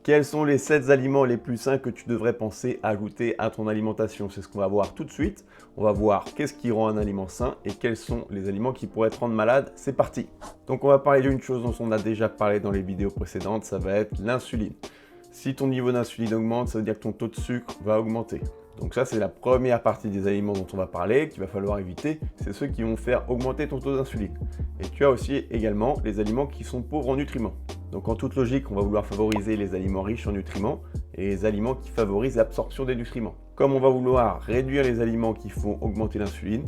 Quels sont les 7 aliments les plus sains que tu devrais penser ajouter à ton alimentation? C'est ce qu'on va voir tout de suite. On va voir qu'est-ce qui rend un aliment sain et quels sont les aliments qui pourraient te rendre malade. C'est parti! Donc on va parler d'une chose dont on a déjà parlé dans les vidéos précédentes, ça va être l'insuline. Si ton niveau d'insuline augmente, ça veut dire que ton taux de sucre va augmenter. Donc ça, c'est la première partie des aliments dont on va parler, qu'il va falloir éviter. C'est ceux qui vont faire augmenter ton taux d'insuline. Et tu as aussi également les aliments qui sont pauvres en nutriments. Donc en toute logique, on va vouloir favoriser les aliments riches en nutriments et les aliments qui favorisent l'absorption des nutriments. Comme on va vouloir réduire les aliments qui font augmenter l'insuline,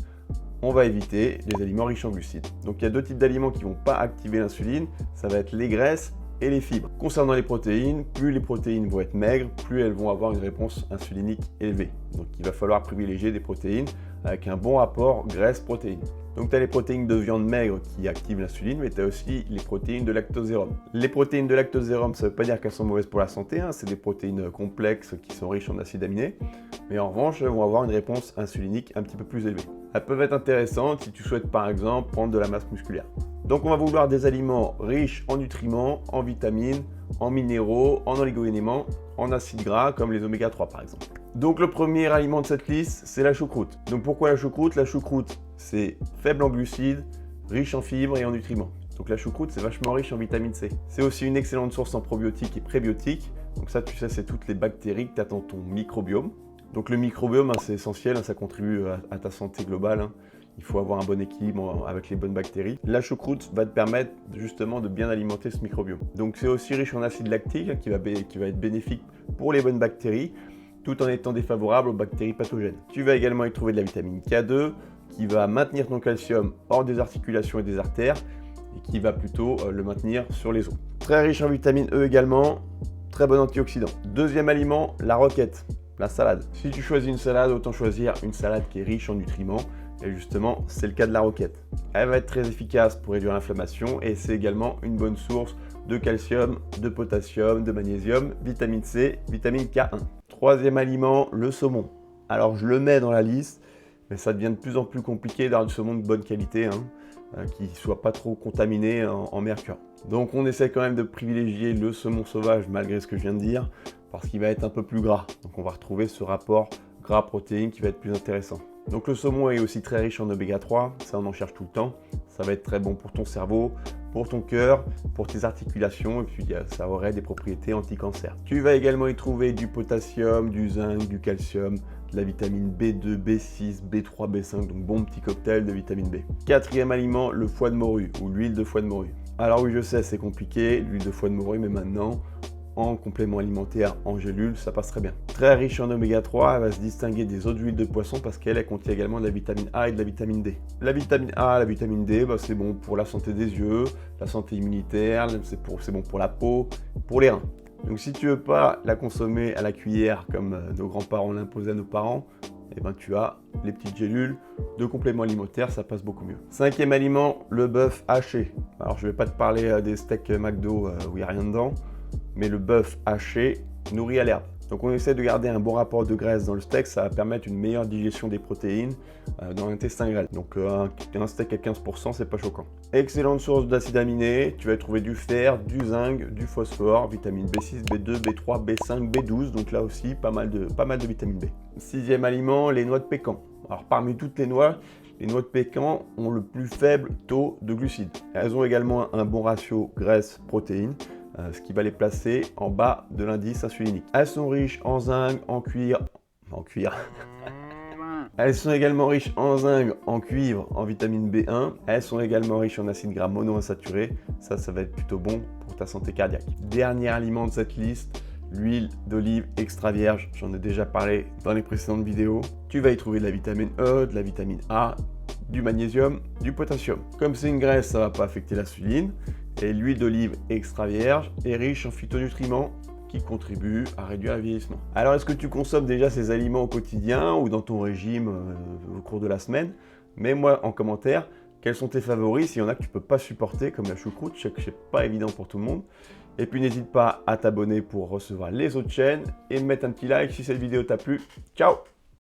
on va éviter les aliments riches en glucides. Donc il y a deux types d'aliments qui ne vont pas activer l'insuline, ça va être les graisses et les fibres. Concernant les protéines, plus les protéines vont être maigres, plus elles vont avoir une réponse insulinique élevée. Donc il va falloir privilégier des protéines avec un bon rapport graisse-protéines. Donc tu as les protéines de viande maigre qui activent l'insuline, mais tu as aussi les protéines de lactosérum. Les protéines de lactosérum, ça ne veut pas dire qu'elles sont mauvaises pour la santé, c'est des protéines complexes qui sont riches en acides aminés, mais en revanche, elles vont avoir une réponse insulinique un petit peu plus élevée. Elles peuvent être intéressantes si tu souhaites par exemple prendre de la masse musculaire. Donc on va vouloir des aliments riches en nutriments, en vitamines, en minéraux, en oligo-éléments, en acides gras comme les oméga 3 par exemple. Donc le premier aliment de cette liste, c'est la choucroute. Donc pourquoi la choucroute? La choucroute, c'est faible en glucides, riche en fibres et en nutriments. Donc la choucroute, c'est vachement riche en vitamine C. C'est aussi une excellente source en probiotiques et prébiotiques. Donc ça, tu sais, c'est toutes les bactéries que tu as dans ton microbiome. Donc le microbiome, c'est essentiel, ça contribue à ta santé globale. Il faut avoir un bon équilibre avec les bonnes bactéries. La choucroute va te permettre justement de bien alimenter ce microbiome. Donc c'est aussi riche en acide lactique qui va être bénéfique pour les bonnes bactéries, tout en étant défavorable aux bactéries pathogènes. Tu vas également y trouver de la vitamine K2 qui va maintenir ton calcium hors des articulations et des artères et qui va plutôt le maintenir sur les os. Très riche en vitamine E également, très bon antioxydant. Deuxième aliment, la roquette, la salade. Si tu choisis une salade, autant choisir une salade qui est riche en nutriments. Et justement, c'est le cas de la roquette. Elle va être très efficace pour réduire l'inflammation et c'est également une bonne source de calcium, de potassium, de magnésium, vitamine C, vitamine K1. Troisième aliment, le saumon. Alors je le mets dans la liste, mais ça devient de plus en plus compliqué d'avoir du saumon de bonne qualité, qui ne soit pas trop contaminé en mercure. Donc on essaie quand même de privilégier le saumon sauvage malgré ce que je viens de dire, parce qu'il va être un peu plus gras. Donc on va retrouver ce rapport gras-protéines qui va être plus intéressant. Donc le saumon est aussi très riche en oméga 3, ça on en cherche tout le temps. Ça va être très bon pour ton cerveau, pour ton cœur, pour tes articulations et puis ça aurait des propriétés anti-cancer. Tu vas également y trouver du potassium, du zinc, du calcium, de la vitamine B2, B6, B3, B5, donc bon petit cocktail de vitamine B. Quatrième aliment, le foie de morue ou l'huile de foie de morue. Alors oui, je sais, c'est compliqué, l'huile de foie de morue, mais maintenant, en complément alimentaire, en gélule, ça passe très bien. Très riche en oméga 3, elle va se distinguer des autres huiles de poisson parce qu'elle contient également de la vitamine A et de la vitamine D. La vitamine A, la vitamine D, c'est bon pour la santé des yeux, la santé immunitaire, c'est bon pour la peau, pour les reins. Donc si tu veux pas la consommer à la cuillère comme nos grands-parents l'imposaient à nos parents, tu as les petites gélules de compléments alimentaires, ça passe beaucoup mieux. Cinquième aliment, le bœuf haché. Alors je vais pas te parler des steaks McDo où il n'y a rien dedans, mais le bœuf haché nourri à l'herbe. Donc on essaie de garder un bon rapport de graisse dans le steak, ça va permettre une meilleure digestion des protéines dans l'intestin grêle. Donc un steak à 15%, c'est pas choquant. Excellente source d'acides aminés, tu vas y trouver du fer, du zinc, du phosphore, vitamine B6, B2, B3, B5, B12, donc là aussi pas mal de vitamine B. Sixième aliment, les noix de pécan. Alors parmi toutes les noix de pécan ont le plus faible taux de glucides. Elles ont également un bon ratio graisse-protéines, ce qui va les placer en bas de l'indice insulinique. Elles sont riches en zinc, en cuivre. Elles sont également riches en zinc, en cuivre, en vitamine B1. Elles sont également riches en acides gras monoinsaturés. Ça va être plutôt bon pour ta santé cardiaque. Dernier aliment de cette liste, l'huile d'olive extra vierge. J'en ai déjà parlé dans les précédentes vidéos. Tu vas y trouver de la vitamine E, de la vitamine A, du magnésium, du potassium. Comme c'est une graisse, ça ne va pas affecter l'insuline. Et l'huile d'olive extra vierge est riche en phytonutriments qui contribuent à réduire le vieillissement. Alors est-ce que tu consommes déjà ces aliments au quotidien ou dans ton régime au cours de la semaine? Mets-moi en commentaire quels sont tes favoris, s'il y en a que tu ne peux pas supporter comme la choucroute, je sais que ce n'est pas évident pour tout le monde. Et puis n'hésite pas à t'abonner pour recevoir les autres chaînes et mettre un petit like si cette vidéo t'a plu. Ciao!